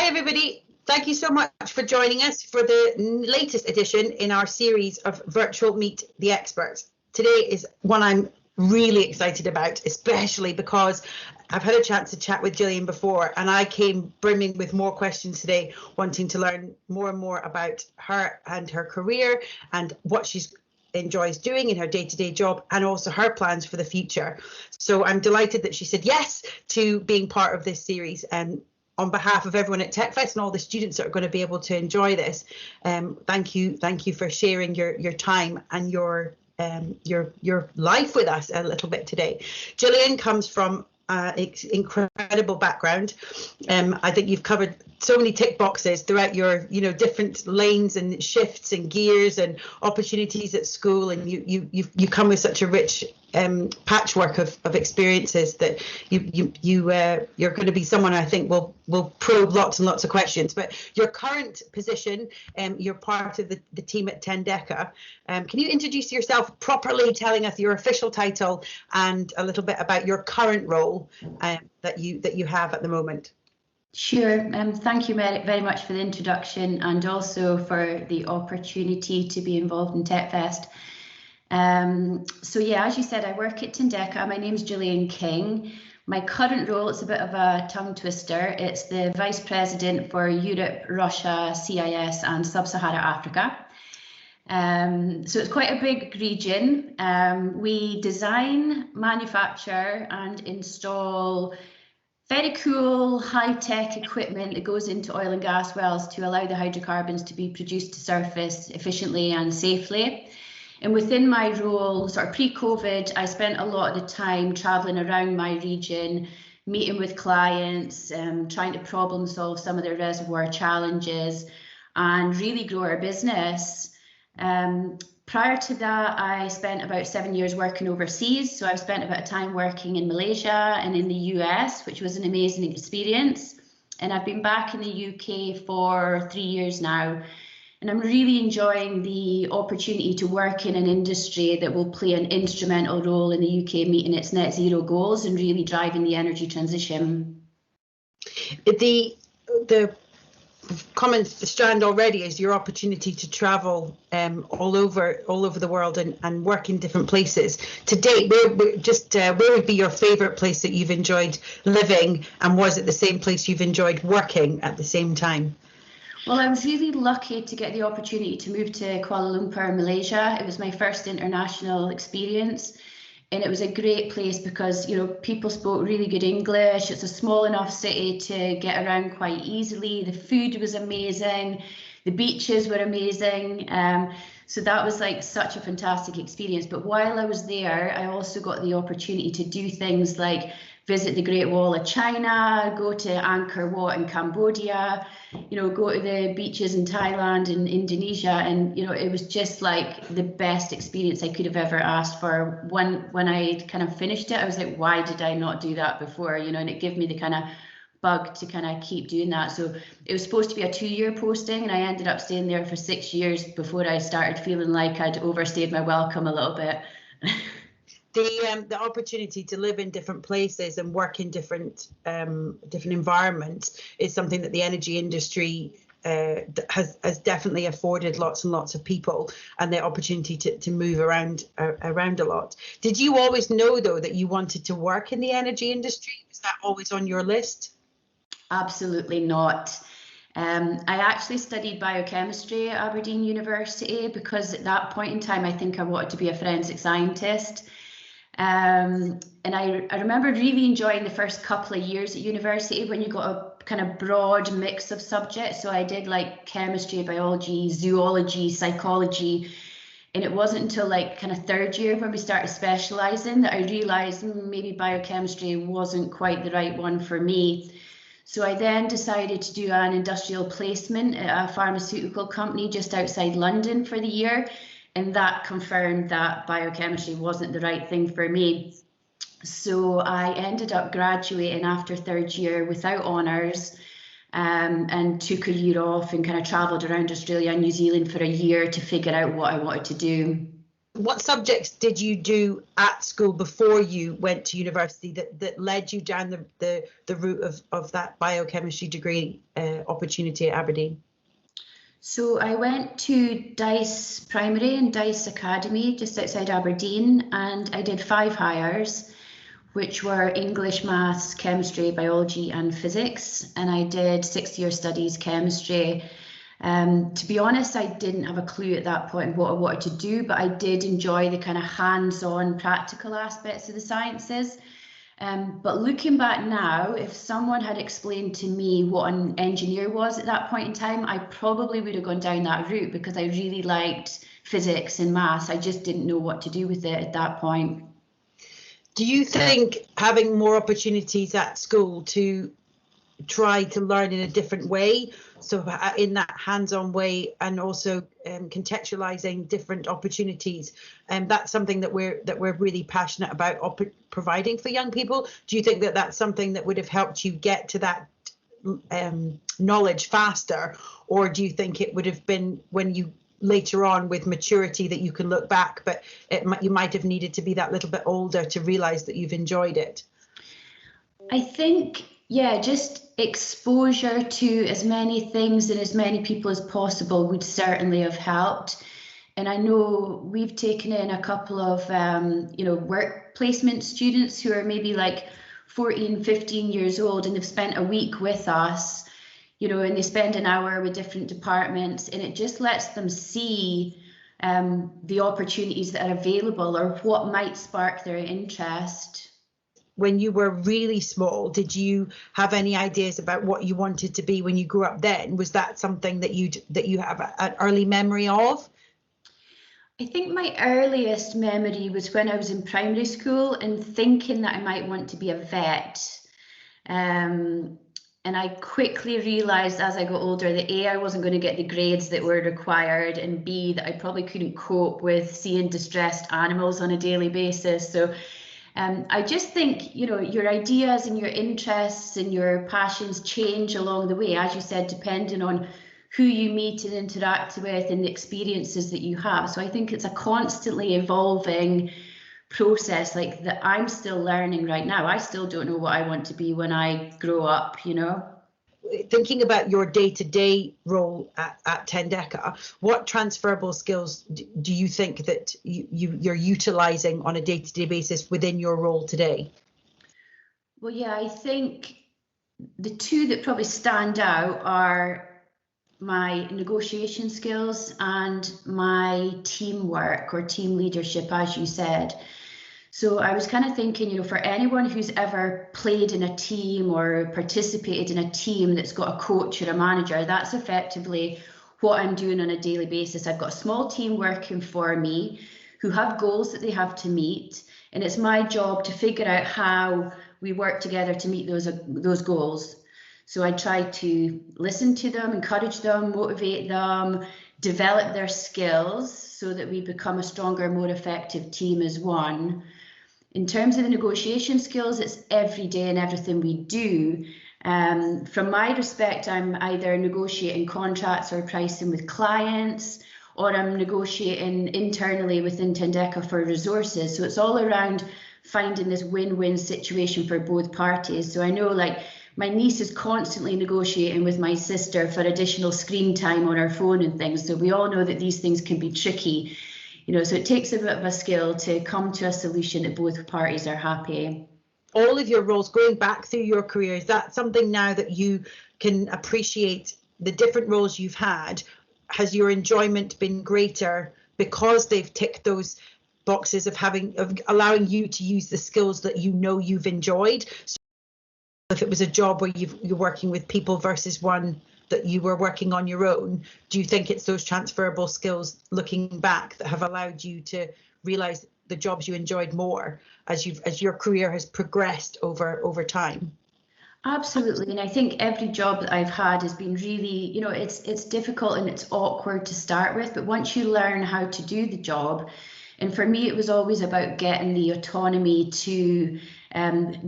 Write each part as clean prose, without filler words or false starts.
Hi, everybody. Thank you so much for joining us for the latest edition in our series of Virtual Meet the Experts. Today is one I'm really excited about, especially because I've had a chance to chat with Gillian before, and I came brimming with more questions today, wanting to learn more and more about her and her career and what she enjoys doing in her day-to-day job, and also her plans for the future. So I'm delighted that she said yes to being part of this series, and on behalf of everyone at TechFest and all the students that are going to be able to enjoy this, thank you for sharing your time and your life with us a little bit today. Gillian comes from incredible background. I think you've covered so many tick boxes throughout your different lanes and shifts and gears and opportunities at school, and you come with such a rich patchwork of experiences that you're going to be someone I think will probe lots and lots of questions. But your current position, you're part of the team at Tendeka. Can you introduce yourself properly, telling us your official title and a little bit about your current role that you have at the moment? Sure. Thank you very much for the introduction, and also for the opportunity to be involved in TechFest. So yeah, as you said, I work at Tendeka. My name is Gillian King. My current role, it's a bit of a tongue twister. It's the Vice President for Europe, Russia, CIS and Sub-Sahara Africa. So it's quite a big region. We design, manufacture and install very cool high-tech equipment that goes into oil and gas wells to allow the hydrocarbons to be produced to surface efficiently and safely. And within my role, sort of pre-COVID, I spent a lot of the time traveling around my region, meeting with clients, trying to problem solve some of their reservoir challenges and really grow our business. Prior to that, I spent about 7 years working overseas. So I spent a bit of time working in Malaysia and in the US, which was an amazing experience. And I've been back in the UK for 3 years now. And I'm really enjoying the opportunity to work in an industry that will play an instrumental role in the UK meeting its net zero goals and really driving the energy transition. The common strand already is your opportunity to travel all over the world and work in different places. To date, where would be your favourite place that you've enjoyed living, and was it the same place you've enjoyed working at the same time? Well, I was really lucky to get the opportunity to move to Kuala Lumpur, Malaysia. It was my first international experience. And it was a great place because, people spoke really good English. It's a small enough city to get around quite easily. The food was amazing. The beaches were amazing. So that was like such a fantastic experience. But while I was there, I also got the opportunity to do things like visit the Great Wall of China, go to Angkor Wat in Cambodia, go to the beaches in Thailand and Indonesia. And, it was just like the best experience I could have ever asked for. When I kind of finished it, I was like, why did I not do that before? And it gave me the kind of bug to kind of keep doing that. So it was supposed to be a 2-year posting, and I ended up staying there for 6 years before I started feeling like I'd overstayed my welcome a little bit. The opportunity to live in different places and work in different environments is something that the energy industry has definitely afforded lots and lots of people, and the opportunity to move around a lot. Did you always know, though, that you wanted to work in the energy industry? Was that always on your list? Absolutely not. I actually studied biochemistry at Aberdeen University because at that point in time, I think I wanted to be a forensic scientist. And I remember really enjoying the first couple of years at university when you got a kind of broad mix of subjects. So I did like chemistry, biology, zoology, psychology. And it wasn't until like kind of third year when we started specializing that I realized maybe biochemistry wasn't quite the right one for me. So I then decided to do an industrial placement at a pharmaceutical company just outside London for the year. And that confirmed that biochemistry wasn't the right thing for me. So I ended up graduating after third year without honours, and took a year off and kind of travelled around Australia and New Zealand for a year to figure out what I wanted to do. What subjects did you do at school before you went to university that led you down the route of that biochemistry degree opportunity at Aberdeen? So I went to Dice Primary and Dice Academy just outside Aberdeen, and I did 5 hires, which were English, maths, chemistry, biology and physics. And I did 6-year studies chemistry. To be honest, I didn't have a clue at that point what I wanted to do, but I did enjoy the kind of hands-on practical aspects of the sciences. But looking back now, if someone had explained to me what an engineer was at that point in time, I probably would have gone down that route because I really liked physics and maths. I just didn't know what to do with it at that point. Do you think having more opportunities at school to try to learn in a different way, so in that hands-on way, and also contextualizing different opportunities, and that's something that we're really passionate about providing for young people? Do you think that that's something that would have helped you get to that knowledge faster, or do you think it would have been when you later on with maturity that you can look back, but you might have needed to be that little bit older to realize that you've enjoyed it? I think, yeah, just exposure to as many things and as many people as possible would certainly have helped. And I know we've taken in a couple of, work placement students who are maybe like 14, 15 years old, and they've spent a week with us, and they spend an hour with different departments, and it just lets them see the opportunities that are available or what might spark their interest. When you were really small, did you have any ideas about what you wanted to be when you grew up then? Was that something that you have an early memory of? I think my earliest memory was when I was in primary school and thinking that I might want to be a vet. And I quickly realised as I got older that A, I wasn't going to get the grades that were required, and B, that I probably couldn't cope with seeing distressed animals on a daily basis. So I just think, your ideas and your interests and your passions change along the way, as you said, depending on who you meet and interact with and the experiences that you have. So I think it's a constantly evolving process, like that I'm still learning right now. I still don't know what I want to be when I grow up, Thinking about your day-to-day role at Tendeka, what transferable skills do you think that you're utilizing on a day-to-day basis within your role today? Well, yeah, I think the two that probably stand out are my negotiation skills and my teamwork or team leadership, as you said. So I was kind of thinking, for anyone who's ever played in a team or participated in a team that's got a coach or a manager, that's effectively what I'm doing on a daily basis. I've got a small team working for me who have goals that they have to meet, and it's my job to figure out how we work together to meet those goals. So I try to listen to them, encourage them, motivate them, develop their skills so that we become a stronger, more effective team as one. In terms of the negotiation skills, it's every day and everything we do. From my respect, I'm either negotiating contracts or pricing with clients, or I'm negotiating internally within Tendeka for resources. So it's all around finding this win-win situation for both parties. So I know, like, my niece is constantly negotiating with my sister for additional screen time on her phone and things. So we all know that these things can be tricky. So it takes a bit of a skill to come to a solution that both parties are happy. All of your roles, going back through your career, is that something now that you can appreciate the different roles you've had? Has your enjoyment been greater because they've ticked those boxes of allowing you to use the skills that you've enjoyed? So if it was a job where you're working with people versus one that you were working on your own, do you think it's those transferable skills looking back that have allowed you to realize the jobs you enjoyed more as your career has progressed over time? Absolutely, and I think every job that I've had has been really, it's difficult and it's awkward to start with, but once you learn how to do the job, and for me it was always about getting the autonomy to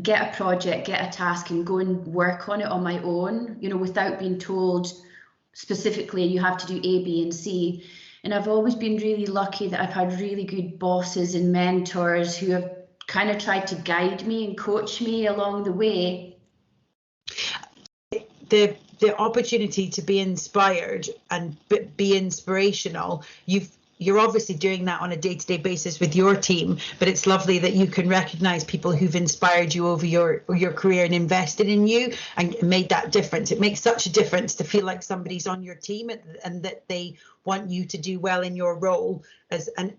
get a project, get a task and go and work on it on my own, without being told specifically you have to do A, B and C. And I've always been really lucky that I've had really good bosses and mentors who have kind of tried to guide me and coach me along the way. The opportunity to be inspired and be inspirational, you're obviously doing that on a day-to-day basis with your team, but it's lovely that you can recognize people who've inspired you over your career and invested in you and made that difference. It makes such a difference to feel like somebody's on your team and that they want you to do well in your role, and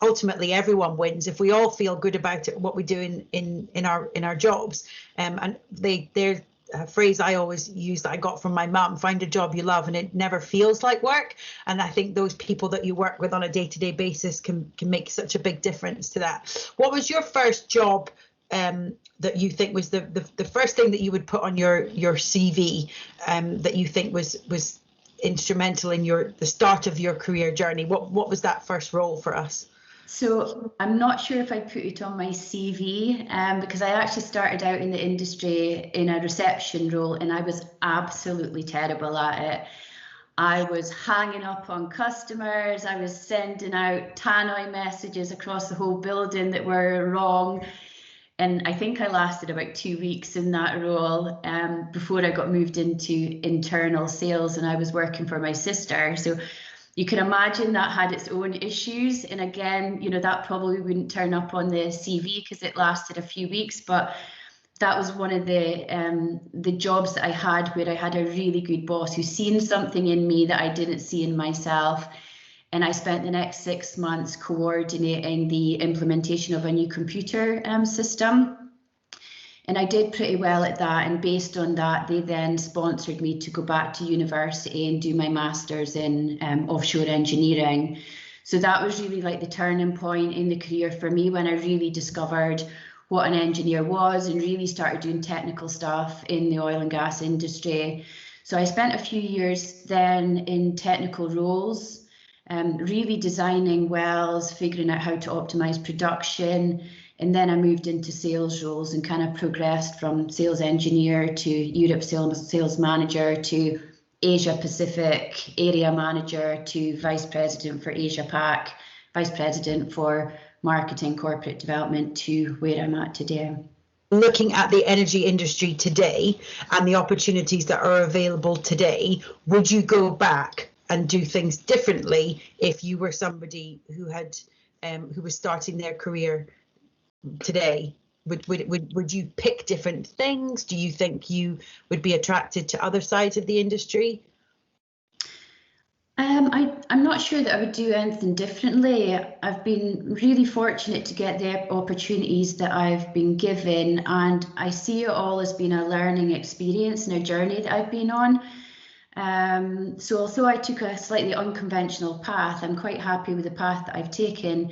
ultimately everyone wins if we all feel good about it, what we do in our jobs. And they're a phrase I always use that I got from my mum: find a job you love and it never feels like work. And I think those people that you work with on a day-to-day basis can make such a big difference to that. What was your first job that you think was the first thing that you would put on your CV that you think was instrumental in the start of your career journey? What was that first role for us? So I'm not sure if I put it on my CV because I actually started out in the industry in a reception role and I was absolutely terrible at it. I was hanging up on customers. I was sending out tannoy messages across the whole building that were wrong. And I think I lasted about 2 weeks in that role before I got moved into internal sales and I was working for my sister. So you can imagine that had its own issues. And again, you know, that probably wouldn't turn up on the CV because it lasted a few weeks, but that was one of the jobs that I had where I had a really good boss who seen something in me that I didn't see in myself. And I spent the next 6 months coordinating the implementation of a new computer system. And I did pretty well at that. And based on that, they then sponsored me to go back to university and do my master's in offshore engineering. So that was really like the turning point in the career for me when I really discovered what an engineer was and really started doing technical stuff in the oil and gas industry. So I spent a few years then in technical roles, really designing wells, figuring out how to optimize production. And then I moved into sales roles and kind of progressed from sales engineer to Europe sales manager to Asia Pacific area manager to vice president for Asia Pac, vice president for marketing, corporate development to where I'm at today. Looking at the energy industry today and the opportunities that are available today, would you go back and do things differently if you were somebody who was starting their career today? Would you pick different things? Do you think you would be attracted to other sides of the industry? I'm not sure that I would do anything differently. I've been really fortunate to get the opportunities that I've been given, and I see it all as being a learning experience and a journey that I've been on. So although I took a slightly unconventional path, I'm quite happy with the path that I've taken.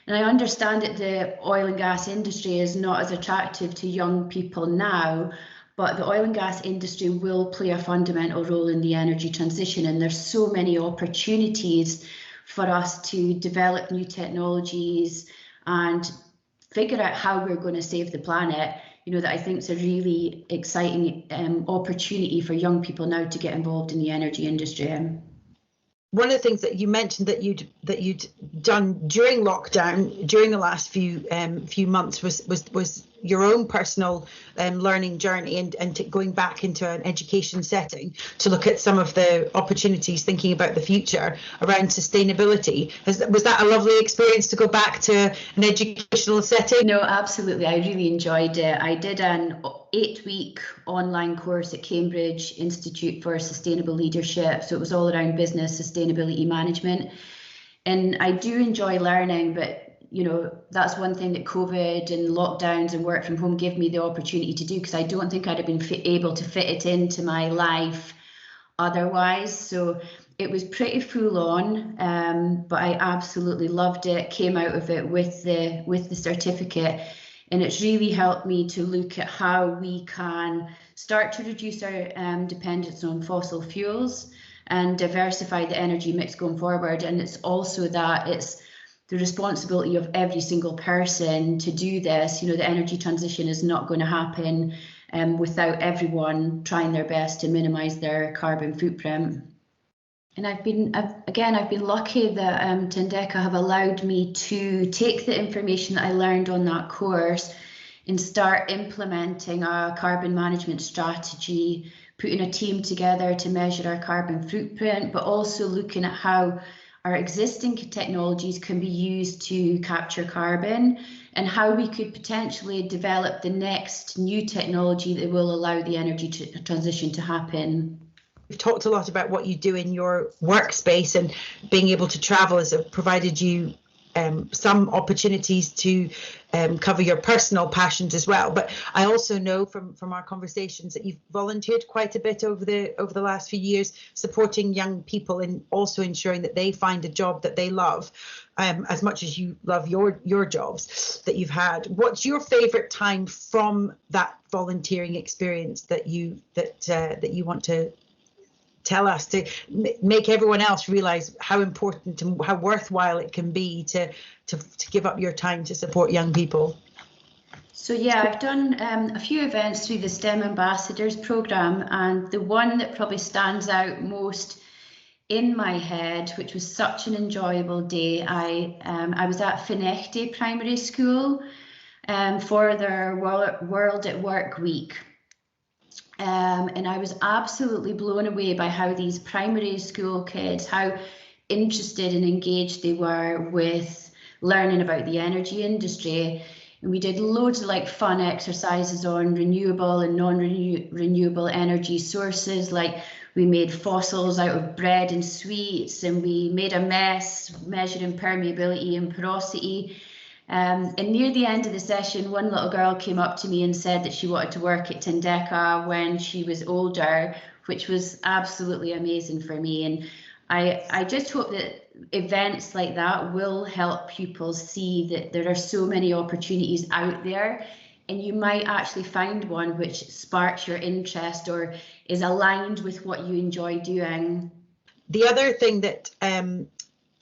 And I understand that the oil and gas industry is not as attractive to young people now, but the oil and gas industry will play a fundamental role in the energy transition. And there's so many opportunities for us to develop new technologies and figure out how we're going to save the planet, you know, that I think is a really exciting opportunity for young people now to get involved in the energy industry. One of the things that you mentioned that you'd done during lockdown, during the last few months, was your own personal learning journey and going back into an education setting to look at some of the opportunities, thinking about the future around sustainability. Was that a lovely experience to go back to an educational setting? No, absolutely. I really enjoyed it. I did an 8-week online course at Cambridge Institute for Sustainable Leadership. So it was all around business sustainability management. And I do enjoy learning, but you know, that's one thing that COVID and lockdowns and work from home gave me the opportunity to do, because I don't think I'd have been able to fit it into my life otherwise. So it was pretty full on, but I absolutely loved it, came out of it with the certificate. And it's really helped me to look at how we can start to reduce our dependence on fossil fuels and diversify the energy mix going forward. And it's also that it's the responsibility of every single person to do this. You know, the energy transition is not going to happen without everyone trying their best to minimize their carbon footprint. And I've been lucky that Tendeka have allowed me to take the information that I learned on that course and start implementing a carbon management strategy, putting a team together to measure our carbon footprint, but also looking at how our existing technologies can be used to capture carbon and how we could potentially develop the next new technology that will allow the energy transition to happen. We've talked a lot about what you do in your workspace, and being able to travel has provided you some opportunities to cover your personal passions as well. But I also know from our conversations that you've volunteered quite a bit over the last few years, supporting young people and also ensuring that they find a job that they love, as much as you love your jobs that you've had. What's your favourite time from that volunteering experience that you want to tell us, to make everyone else realize how important and how worthwhile it can be to give up your time to support young people? So yeah, I've done a few events through the STEM Ambassadors programme, and the one that probably stands out most in my head, which was such an enjoyable day, I was at Finechty Primary School for their World at Work week. And I was absolutely blown away by how these primary school kids, how interested and engaged they were with learning about the energy industry. And we did loads of like fun exercises on renewable and non-renewable energy sources. Like we made fossils out of bread and sweets, and we made a mess measuring permeability and porosity. And near the end of the session, one little girl came up to me and said that she wanted to work at Tendeka when she was older, which was absolutely amazing for me. And I just hope that events like that will help pupils see that there are so many opportunities out there, and you might actually find one which sparks your interest or is aligned with what you enjoy doing. The other thing that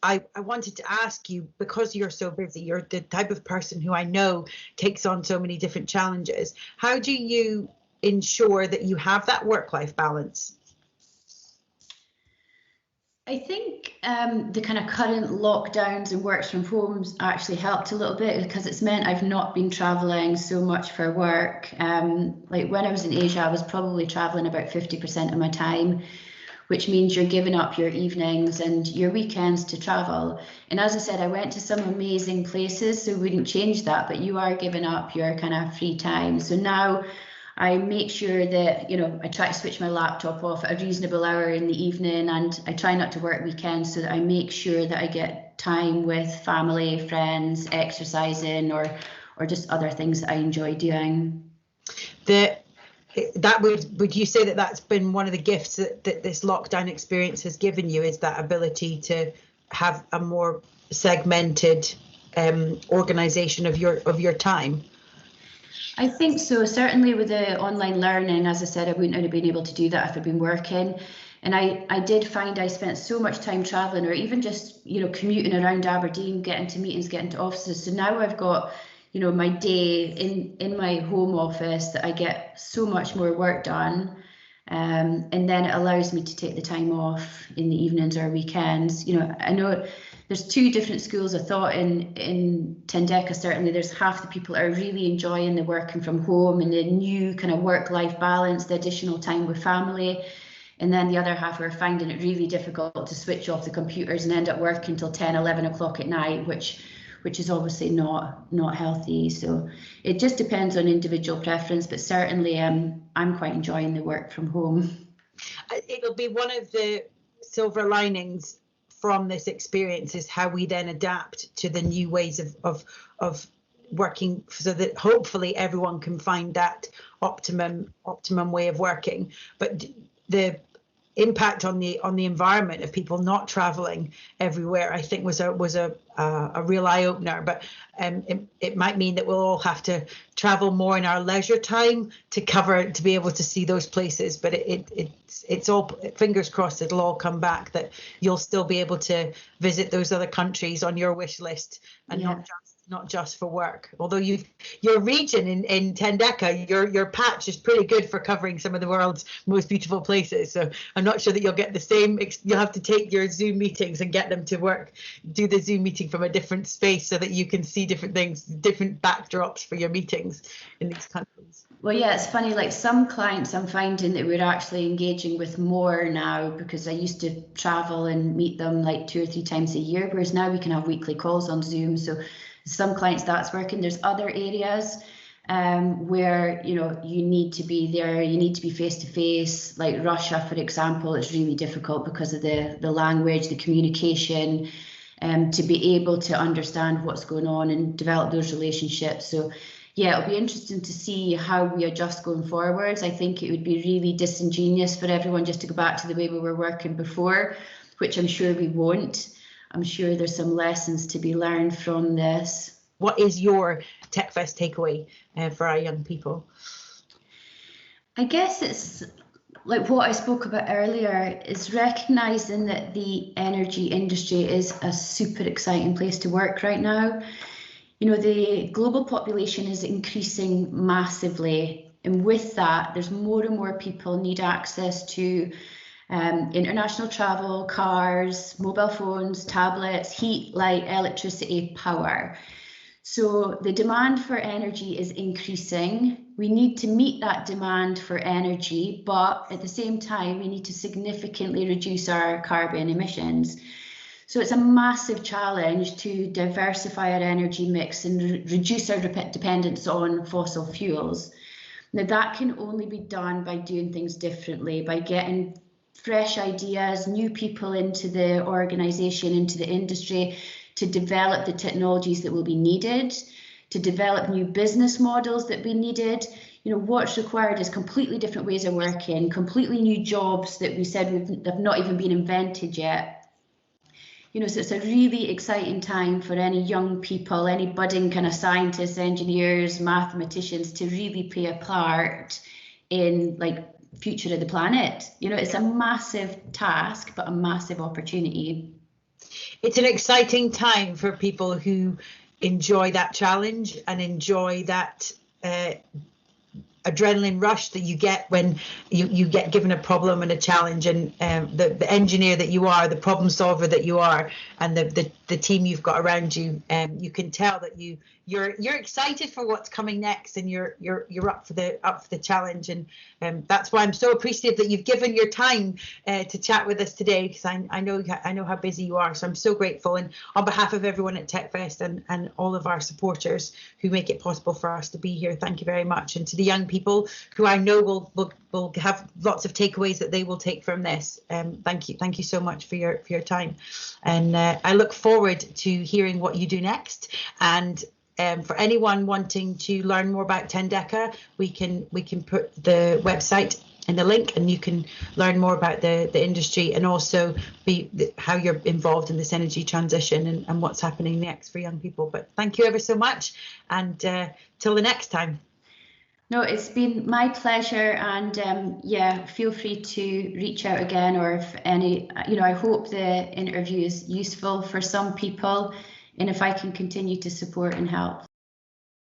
I wanted to ask you, because you're so busy, you're the type of person who I know takes on so many different challenges. How do you ensure that you have that work-life balance? I think the kind of current lockdowns and works from homes actually helped a little bit, because it's meant I've not been traveling so much for work. Like when I was in Asia, I was probably traveling about 50% of my time, which means you're giving up your evenings and your weekends to travel. And as I said, I went to some amazing places, so we wouldn't change that, but you are giving up your kind of free time. So now I make sure that, I try to switch my laptop off at a reasonable hour in the evening, and I try not to work weekends, so that I make sure that I get time with family, friends, exercising, or just other things that I enjoy doing. Would you say that that's been one of the gifts that this lockdown experience has given you, is that ability to have a more segmented organization of your time? I think so. Certainly with the online learning, as I said, I wouldn't have been able to do that if I'd been working. And I did find I spent so much time traveling, or even just, commuting around Aberdeen, getting to meetings, getting to offices. So now I've got, my day in my home office, that I get so much more work done. And then it allows me to take the time off in the evenings or weekends. I know there's two different schools of thought in Tendeka. Certainly there's half the people are really enjoying the working from home and the new kind of work-life balance, the additional time with family. And then the other half are finding it really difficult to switch off the computers and end up working till 10, 11 o'clock at night, which is obviously not healthy. So it just depends on individual preference, but certainly I'm quite enjoying the work from home. It'll be one of the silver linings from this experience, is how we then adapt to the new ways of working, so that hopefully everyone can find that optimum way of working. But the impact on the environment of people not traveling everywhere, I think was a real eye-opener. But it might mean that we'll all have to travel more in our leisure time to be able to see those places. But it's all, fingers crossed, it'll all come back, that you'll still be able to visit those other countries on your wish list, and not not just for work. Although your region in Tendeka, your patch is pretty good for covering some of the world's most beautiful places. So I'm not sure that you'll get the same. You'll have to take your Zoom meetings and get them to work, do the Zoom meeting from a different space so that you can see different things, different backdrops for your meetings in these countries. Well, yeah, it's funny, like some clients I'm finding that we're actually engaging with more now, because I used to travel and meet them like 2 or 3 times a year, whereas now we can have weekly calls on Zoom. So some clients that's working. There's other areas where, you know, you need to be there, you need to be face to face, like Russia, for example. It's really difficult because of the language, the communication, to be able to understand what's going on and develop those relationships. So yeah, it'll be interesting to see how we adjust going forwards. I think it would be really disingenuous for everyone just to go back to the way we were working before, which I'm sure we won't. I'm sure there's some lessons to be learned from this. What is your TechFest takeaway for our young people? I guess it's like what I spoke about earlier, is recognising that the energy industry is a super exciting place to work right now. You know, the global population is increasing massively, and with that, there's more and more people need access to international travel, cars, mobile phones, tablets, heat, light, electricity, power. So the demand for energy is increasing. We need to meet that demand for energy, but at the same time, we need to significantly reduce our carbon emissions. So it's a massive challenge to diversify our energy mix and reduce our dependence on fossil fuels. Now, that can only be done by doing things differently, by getting fresh ideas, new people into the organisation, into the industry, to develop the technologies that will be needed, to develop new business models that be needed. You know, what's required is completely different ways of working, completely new jobs that we said have not even been invented yet. You know, so it's a really exciting time for any young people, any budding kind of scientists, engineers, mathematicians to really play a part in like future of the planet. You know, it's a massive task, but a massive opportunity. It's an exciting time for people who enjoy that challenge and enjoy that adrenaline rush that you get when you get given a problem and a challenge, and the engineer that you are, the problem solver that you are, and the team you've got around you, you can tell that you're excited for what's coming next, and you're up for the challenge, and that's why I'm so appreciative that you've given your time to chat with us today, because I know how busy you are. So I'm so grateful, and on behalf of everyone at TechFest and all of our supporters who make it possible for us to be here, thank you very much. And to the young people who I know will have lots of takeaways that they will take from this, thank you so much for your time, and I look forward to hearing what you do next. And for anyone wanting to learn more about Tendeka, we can put the website in the link, and you can learn more about the industry, and also how you're involved in this energy transition and what's happening next for young people. But thank you ever so much, and till the next time. No, it's been my pleasure, and yeah, feel free to reach out again, or if any, you know, I hope the interview is useful for some people, and if I can continue to support and help,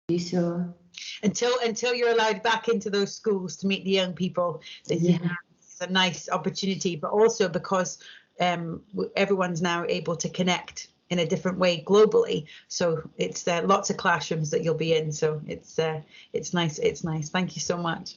do so. Until you're allowed back into those schools to meet the young people, it's a nice opportunity, but also because everyone's now able to connect in a different way globally. So it's lots of classrooms that you'll be in. So it's nice. Thank you so much.